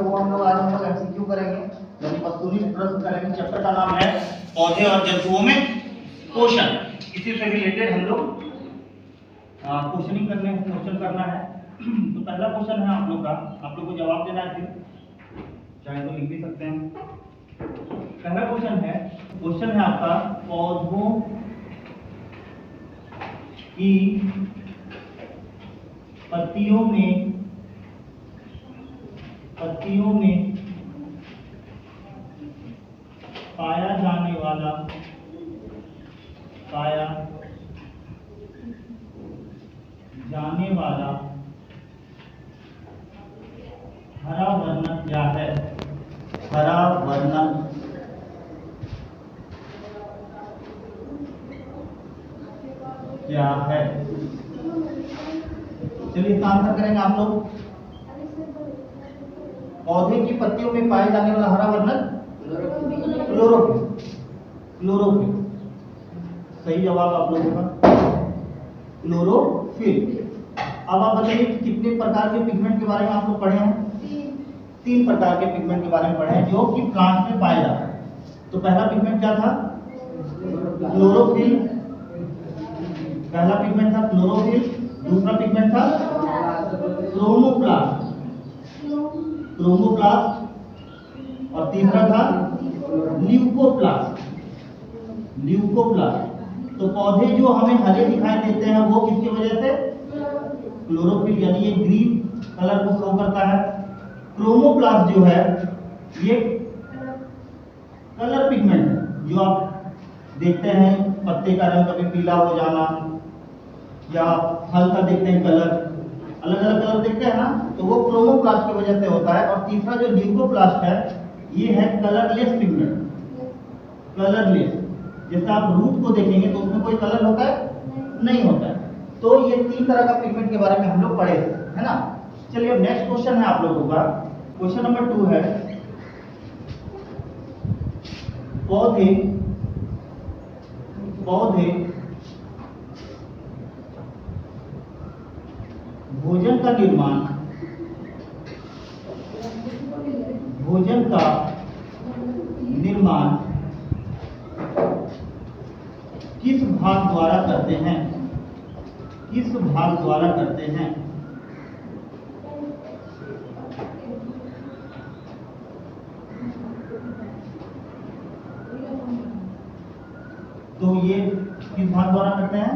है वो हम लोग आज एमसीक्यू करेंगे, यानी वस्तुनिष्ठ प्रश्न करेंगे। चैप्टर का नाम है पौधे और जंतुओं में पोषण। इसी से रिलेटेड हम लोग क्वेश्चनिंग क्वेश्चन करना है। तो पहला क्वेश्चन है आप लोग का, आप लोग को जवाब देना है, फिर चाहे तो लिख भी सकते हैं। पहला क्वेश्चन है आपका, पौधों की पत्तियों में पाया जाने वाला हरा वर्णन क्या है? हरा वर्णन क्या है? चलिए इसका आंसर करेंगे आप लोग। पौधे की पत्तियों में पाए जाने वाला हरा वर्णन क्लोरोफिल। सही जवाब आप लोगों का क्लोरोफिल। अब आप बताइए कितने प्रकार के पिगमेंट के बारे में आप लोग पढ़े हैं? 3 प्रकार के पिगमेंट के बारे में पढ़े हैं जो कि प्लांट में पाए जाते हैं। तो पहला पिगमेंट क्या था? क्लोरोफिल। पहला पिगमेंट था क्लोरोफिल। दूसरा पिगमेंट था क्रोमोप्लास्ट। और तीसरा था ल्यूकोप्लास्ट। तो पौधे जो हमें हरे दिखाई देते हैं वो किसकी वजह से? क्लोरोफिल, यानी ये ग्रीन कलर को शो करता है। क्रोमोप्लास्ट जो है ये कलर पिगमेंट है, जो आप देखते हैं पत्ते का रंग कभी पीला हो जाना, या फल का देखते हैं कलर, अलग अलग कलर देखते हैं ना, तो वो क्रोमोप्लास्ट की वजह से होता है। और तीसरा जो ल्यूकोप्लास्ट है ये है कलरलेस पिगमेंट। कलरलेस, जैसे आप रूट को देखेंगे तो उसमें कोई कलर होता है? नहीं होता है। तो ये 3 तरह का पिगमेंट के बारे में हम लोग पढ़े थे, है ना। चलिए अब नेक्स्ट क्वेश्चन है आप लोगों का। क्वेश्चन नंबर 2 है, पौधे भोजन का निर्माण किस भाग द्वारा करते हैं? तो ये किस भाग द्वारा करते हैं?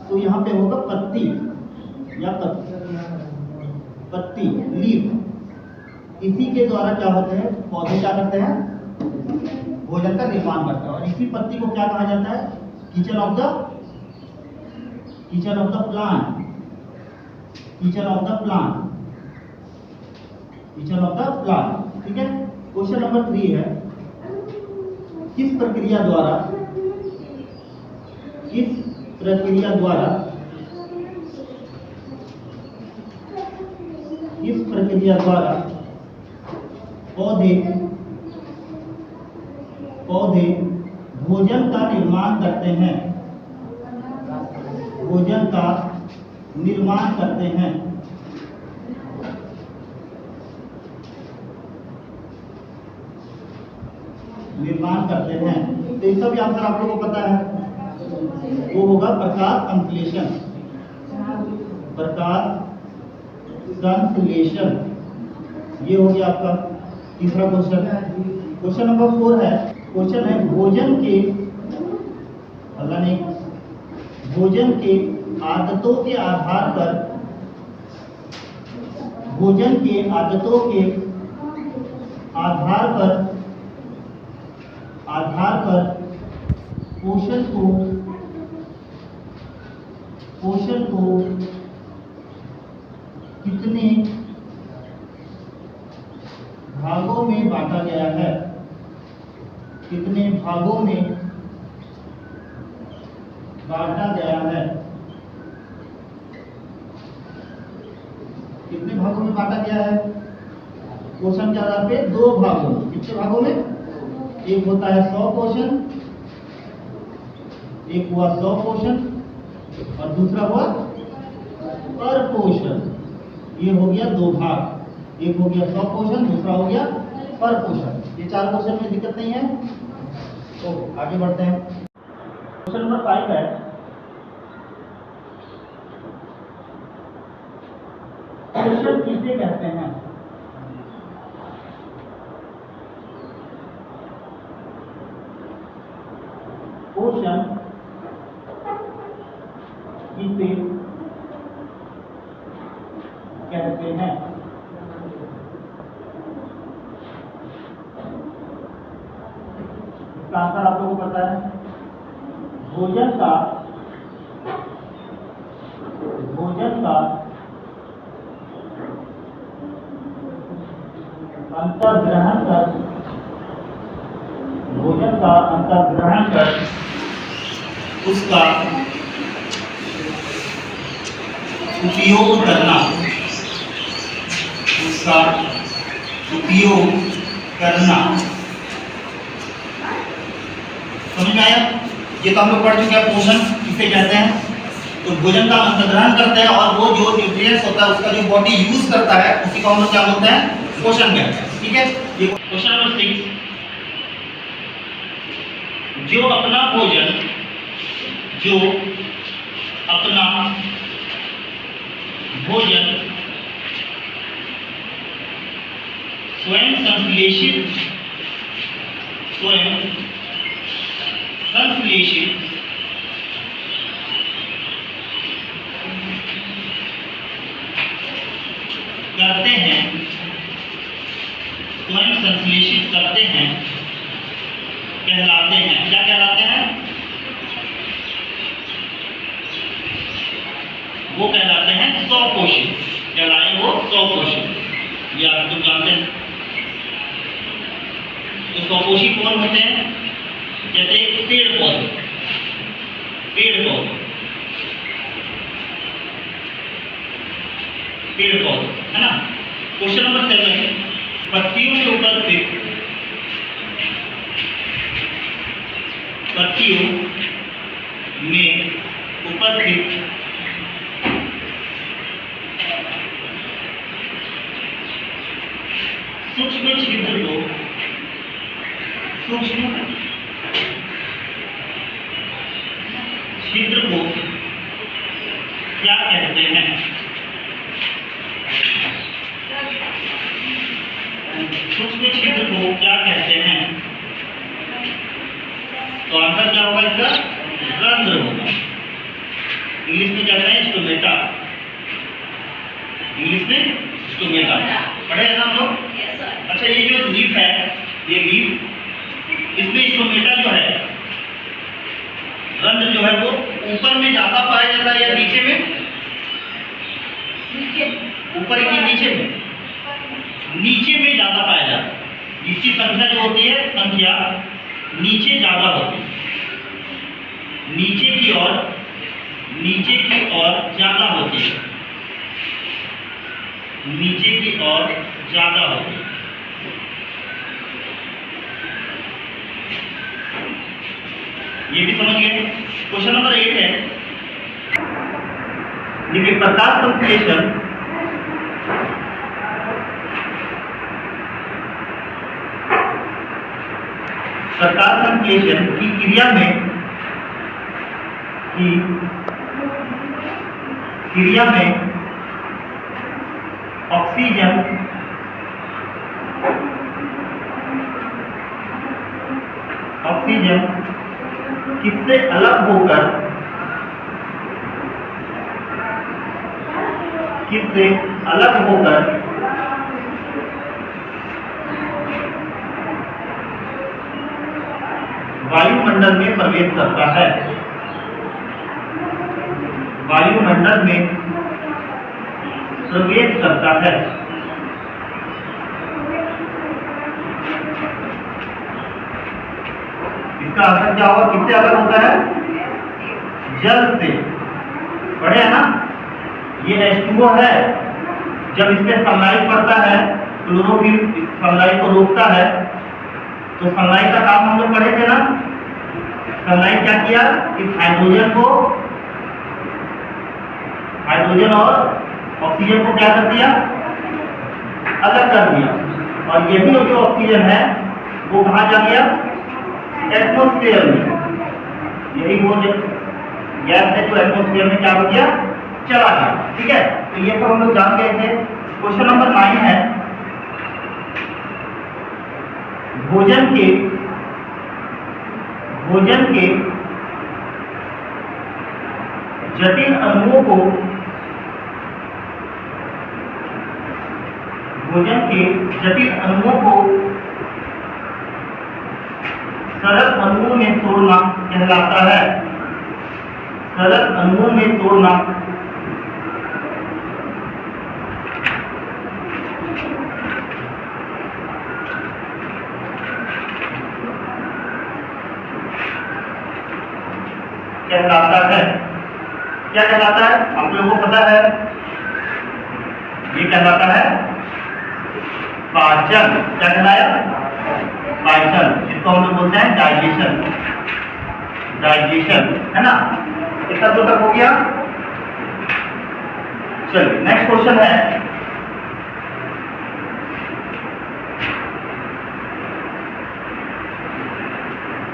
तो यहाँ पे होगा पत्ती या पत्ती, लीफ। इसी के द्वारा क्या होते हैं? पौधे क्या करते हैं? भोजन का निर्माण करते हैं। और इसी पत्ती को क्या कहा जाता है? Kitchen of the plant. ठीक है। क्वेश्चन नंबर 3 है, किस प्रक्रिया द्वारा पौधे भोजन का निर्माण करते हैं? तो इसका भी आंसर आप लोगों को पता है, वो होगा प्रकाश संश्लेषण। ये हो गया आपका तीसरा क्वेश्चन। क्वेश्चन नंबर 4 है, क्वेश्चन है भोजन के आदतों के आधार पर पोषण को कितने भागों में बांटा गया है? कितने भागों में बांटा गया है? क्वेश्चन के आधार पे 2 भागों में। कितने भागों में? एक होता है 100 पोर्शन, एक हुआ 100 पोर्शन और दूसरा हुआ पर पोर्शन। ये हो गया 2 भाग। एक हो गया सब क्वेश्चन, दूसरा हो गया पर क्वेश्चन। ये 4 क्वेश्चन में दिक्कत नहीं है। तो आगे बढ़ते हैं। क्वेश्चन नंबर 5 है, क्वेश्चन किसे कहते हैं? क्वेश्चन किसे कहते हैं? इसका आंसर आप लोगों को पता है। भोजन का अंतर्ग्रहण कर उसका उपयोग करना, समझ में आया? ये तो हम लोग पढ़ चुके हैं पोषण किसे कहते हैं। तो भोजन का अंतर्ग्रहण करते हैं और वो जो न्यूट्रिएंट्स होता है उसका जो बॉडी यूज करता है उसी को हम लोग क्या बोलते हैं? पोषण कहते हैं। ठीक है, ये क्वेश्चन नंबर 6, जो अपना भोजन स्वयं संश्लेषित करते हैं कहलाते हैं। क्या कहलाते हैं? वो कहलाते हैं स्वपोषित। कहलाए वो स्वपोषित। ये आप लोग जानते हैं। तो स्वपोषी कौन होते हैं? जैसे पेड़ पौधे है ना। क्वेश्चन नंबर 7, पत्तियों में उपस्थित सूक्ष्म छिद्र को क्या कहते हैं? सूक्ष्म छिद्र को क्या कहते हैं? तो आंसर क्या होगा इसका? रंध्र होगा। इंग्लिश में कहते हैं स्टोमेटा। पढ़े हैं ना हम लोग? अच्छा, ये जो लीफ है, ये लीफ, इसमें स्टोमेटा जो है, रंध्र जो है वो ऊपर में ज्यादा पाया जाता है या नीचे में? ऊपर की नीचे में? नीचे में ज्यादा पाया जाता है। इसकी संख्या जो होती है, संख्या नीचे ज्यादा होती है। नीचे की ओर ज्यादा होती है। ये भी समझ गए। क्वेश्चन नंबर 8 है, देखिए प्रकाश संश्लेषण की क्रिया में ऑक्सीजन किससे अलग होकर वायुमंडल में प्रवेश करता है। इसका असर क्या होगा? किससे अलग होता है? जल से। पढ़े है ना? ये H2O है, जब इस पे सनलाइट पड़ता है, क्लोरोफिल सनलाइट को रोकता है। तो सनलाइट का काम हम लोग पढ़े थे ना। सनलाइट क्या किया? इस हाइड्रोजन और ऑक्सीजन को क्या कर दिया? अलग कर दिया, और यही जो ऑक्सीजन है वो कहाँ जा गया, एटमॉस्फेयर में। यही वो जो गैस है जो एटमॉस्फेयर में क्या हो गया, चला गया। ठीक है, तो ये सब हम लोग जान गए थे। क्वेश्चन नंबर 9 है, भोजन के जटिल अणुओं को सरल अणुओं में तोड़ना कहलाता है। सरल अणुओं में तोड़ना कहलाता है। क्या कहलाता है, आप लोगों को पता है, ये कहलाता है पाचन। क्या कहलाया, पाचन, जिसको हम लोग बोलते हैं डाइजेशन। डाइजेशन है ना। इतना तो तक हो गया। चलिए नेक्स्ट क्वेश्चन है,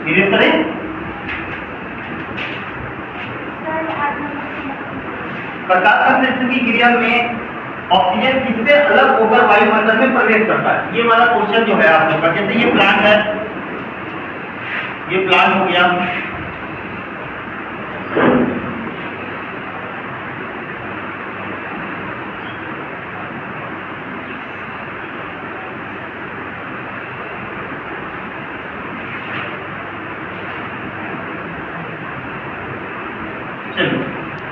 धीरे करें। प्रकाश संश्लेषण की क्रिया में ऑक्सीजन किससे अलग होकर वायुमंडल में प्रवेश करता है। ये वाला क्वेश्चन जो है आप लोग का, जैसे ये प्लांट है, ये प्लांट हो गया, चलिए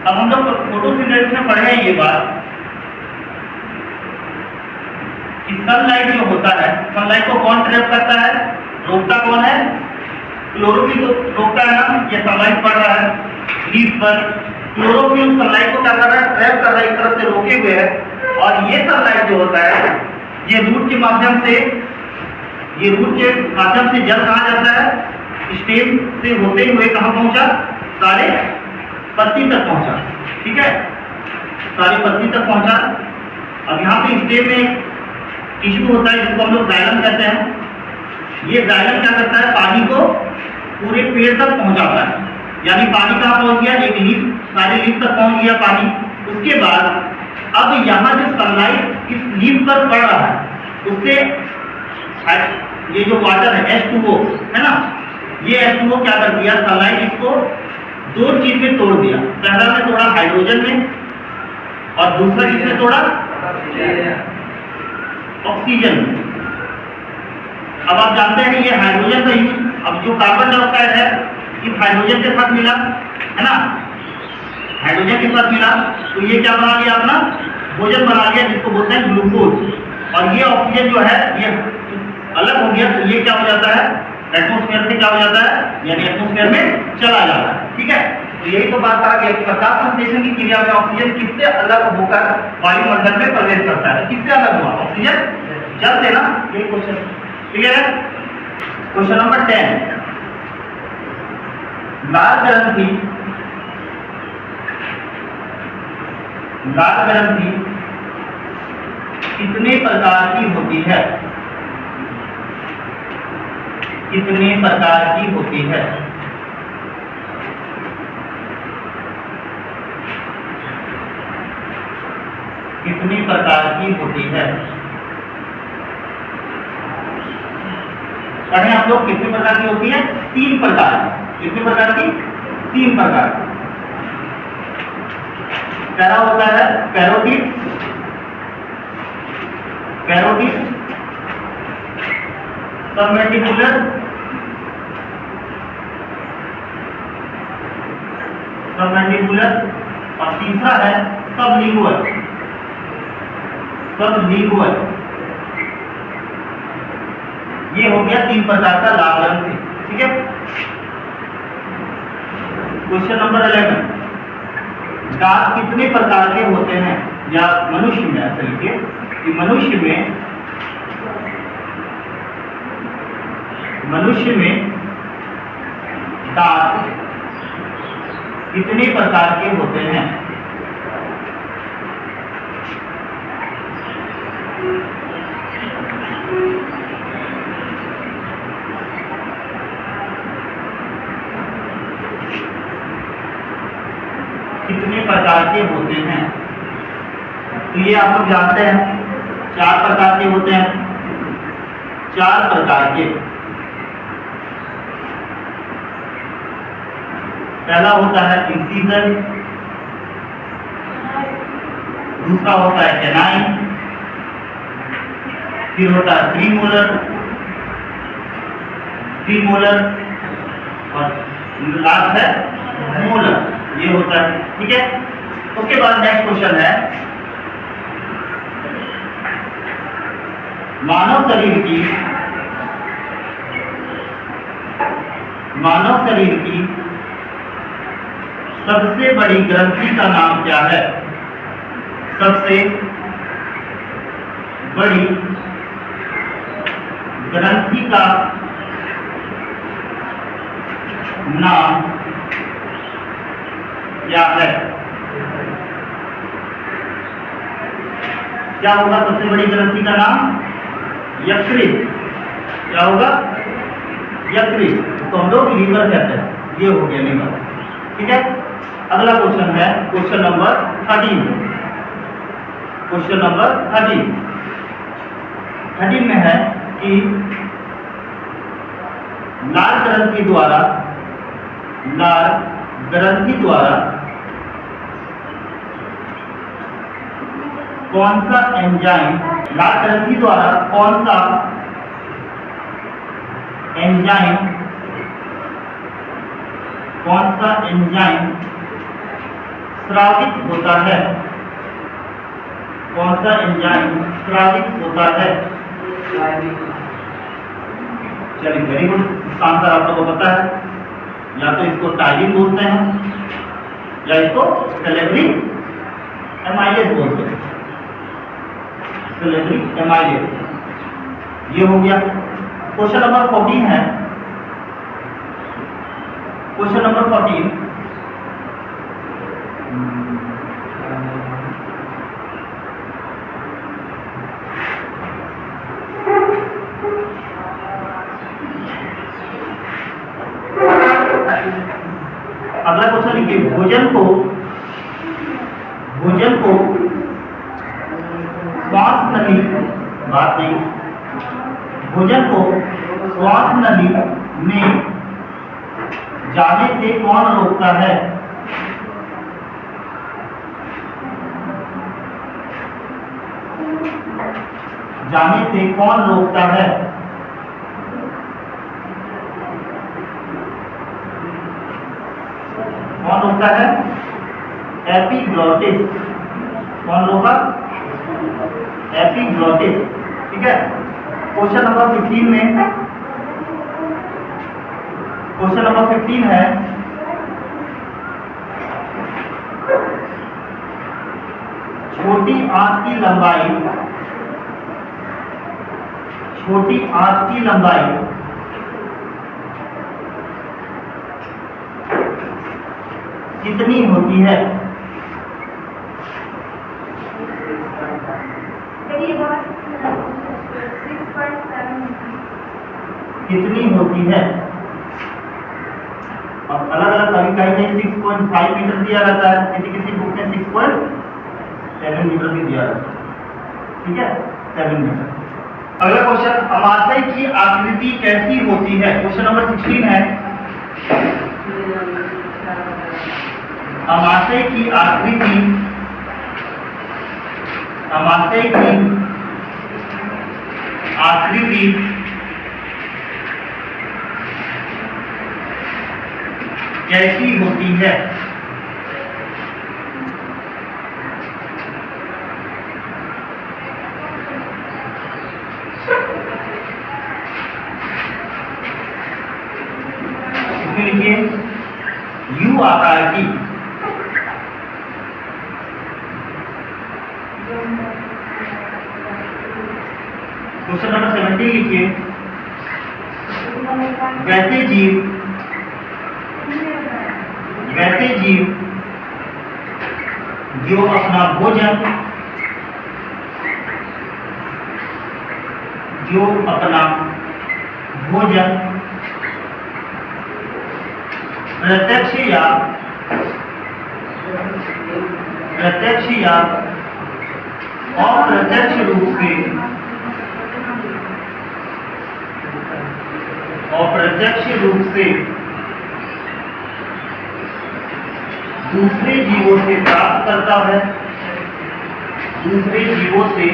अब हम लोग फोटोसिंथेसिस में पढ़े हैं ये बात कि सनलाइट जो होता है, सनलाइट को कौन ट्रैप करता है, रोकता कौन है, क्लोरोफिल को रोकता है ना। ये सनलाइट पड़ रहा है लीफ पर, क्लोरोफिल सनलाइट को क्या कर रहा है, ट्रैप कर रहा है, एक तरफ से रोके हुए है। और ये सनलाइट जो होता है, ये रूट के माध्यम से जल कहाँ जाता है, स्टेम से होते हुए कहाँ पहुंचा, सारे पत्ती तक पहुंचा। ठीक है, सारी पत्ती तक पहुंचा। अब यहाँ पे स्टेम में टिश्यू होता है जिसको हम लोग जाइलम कहते हैं। ये जाइलम क्या करता है, पानी को पूरे पेड़ तक पहुंचाता है। यानी पानी कहाँ पहुंच गया, एक लीफ, सारे लीफ तक पहुंच गया पानी। उसके बाद अब यहाँ जो सनलाइट इस लीफ पर पड़ रहा है, उससे ये जो वाटर है H2O है ना, ये H2O क्या कर दिया, सनलाइट इसको दो चीज में तोड़ दिया। पहला में तोड़ा हाइड्रोजन में, और दूसरा किसमें तोड़ा, ऑक्सीजन में। अब आप जानते हैं कि ये हाइड्रोजन का यूज, अब जो कार्बन डाइऑक्साइड है इस हाइड्रोजन के साथ मिला है ना, हाइड्रोजन के साथ मिला, तो ये क्या बना लिया, अपना भोजन बना लिया, जिसको बोलते हैं ग्लूकोज। और ये ऑक्सीजन जो है ये अलग हो गया, तो ये क्या हो जाता है, एटमॉस्फेयर से क्या हो जाता है, यानी एटमॉस्फेयर में चला जाता है। ठीक है, तो यही तो बात आ गई, प्रकाश संश्लेषण की क्रिया में ऑक्सीजन किससे अलग होकर वायुमंडल में प्रवेश करता है। किससे अलग हुआ, ऑक्सीजन जल से ना। ये क्वेश्चन क्लियर है। क्वेश्चन नंबर 10, लाल ग्रंथि कितने प्रकार की होती है, कितने प्रकार की होती है। कितने प्रकार की होती है, पढ़े आप लोग, कितने प्रकार की होती है, 3 प्रकार। कितने प्रकार की, 3 प्रकार। पहला होता है पैरोटिड, सबमेंडिबुलर, और तीसरा है सबलिंगुअल। ये हो गया 3 प्रकार का लाल ग्रंथि। ठीक है, क्वेश्चन नंबर 11, दांत कितने प्रकार के होते हैं, या मनुष्य में, ऐसा लिखिए कि मनुष्य में दांत कितने प्रकार के होते हैं। कितने प्रकार के होते हैं? तो ये आप लोग जानते हैं 4 प्रकार के होते हैं। 4 प्रकार के। पहला होता है इंसीजर, दूसरा होता है कैनाइन, फिर होता है प्रीमोलर और लास्ट है मोलर। ये होता है, ठीक है। उसके बाद नेक्स्ट क्वेश्चन है मानव शरीर की सबसे बड़ी ग्रंथि का नाम क्या है? सबसे बड़ी ग्रंथि का नाम क्या है? क्या होगा सबसे बड़ी ग्रंथि का नाम? यकृत। क्या होगा? यकृत। तो हम लोग लीवर कहते हैं। ये हो गया लीवर, ठीक है। अगला क्वेश्चन है क्वेश्चन नंबर 13। क्वेश्चन नंबर 13 में है कि लाल ग्रंथि द्वारा कौन सा एंजाइम स्रावित होता है? कौन सा एंजाइम स्रावित होता है? चलिए, वेरी गुड। इसका आंसर आप लोगों को पता है। या तो इसको टाइलिन बोलते हैं या इसको सेलेब्री एमाइलेज बोलते हैं। सेलेब्री एमाइलेज। ये हो गया। क्वेश्चन नंबर 14 है। क्वेश्चन नंबर 14 अगला क्वेश्चन लिखिए, भोजन को श्वास नली में जाने से कौन रोकता है? जाने से कौन रोकता है? कौन रोकता है? एपिग्लॉटिस। कौन रोका? एपिग्लॉटिस, ठीक है। क्वेश्चन नंबर 15 में क्वेश्चन नंबर 15 है छोटी आंत की लंबाई कितनी होती है? कितनी होती है? अब अलग अलग तरीका है। 6.5 मीटर दिया रहता है, किसी बुक में 6.7 मीटर भी दिया रहता है, ठीक है, 7 मीटर। अगला क्वेश्चन, अमाशय की आकृति कैसी होती है? क्वेश्चन नंबर 16 है अमाशय की आकृति कैसी होती है? इसमें लिखिए यू आकार की। क्वेश्चन नंबर 17 लिखिए वैसे जीव जो अपना भोजन प्रत्यक्ष या प्रत्यक्ष या अप्रत्यक्ष रूप से दूसरे जीवों से प्राप्त करता है, दूसरे जीवों से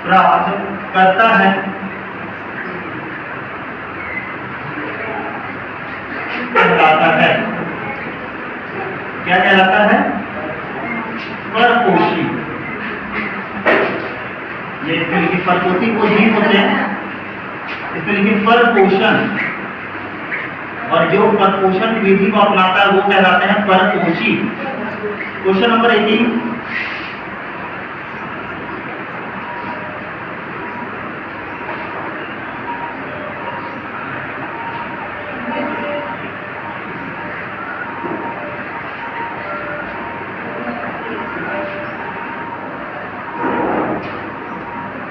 प्राप्त करता है, कहलाता है। क्या कहलाता है? परपोषी। ये इसमें लिखिए परपोषी को जीव होते हैं, इसमें लिखिए परपोषण, और जो परपोषण विधि को अपनाता है वो कहलाते हैं परपोषी। क्वेश्चन नंबर 18,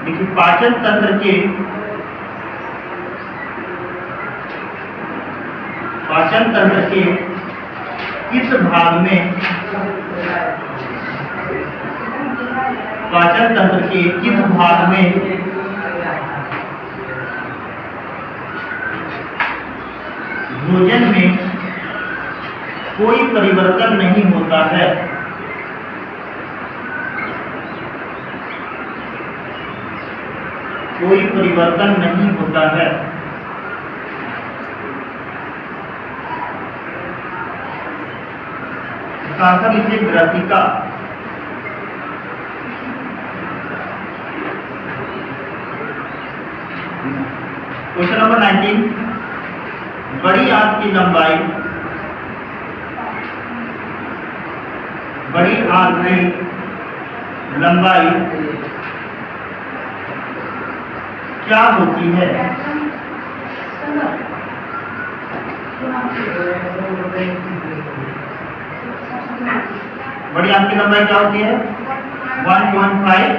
देखिए पाचन तंत्र के किस भाग में भोजन में कोई परिवर्तन नहीं होता है? कोई परिवर्तन नहीं होता है। आंसर लिखिए ग्रथिका। क्वेश्चन नंबर 19, बड़ी आंत की लंबाई क्या होती है? बड़ी आंत की लंबाई क्या होती है? 1.5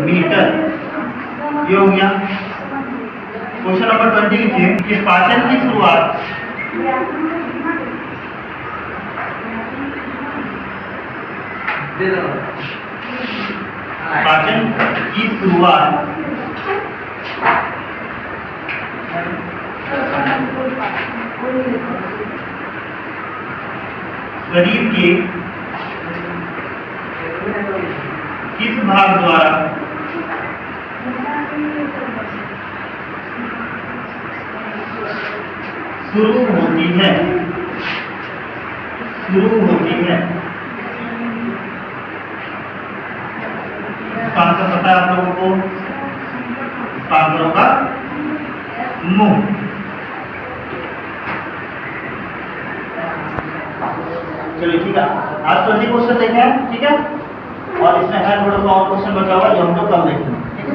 मीटर। ये हो गया। क्वेश्चन नंबर 20 लिखिए कि पाचन की शुरुआत शरीर के किस भाग द्वारा शुरू होती है? इसका आंसर पता है आप लोगों को? इसका आंसर होगा मुंह। चलिए ठीक है, आज 20 क्वेश्चन देखे हैं, ठीक है, और इसमें है थोड़ा सा और क्वेश्चन बचा हुआ जो हम लोग कल देखेंगे, ठीक है।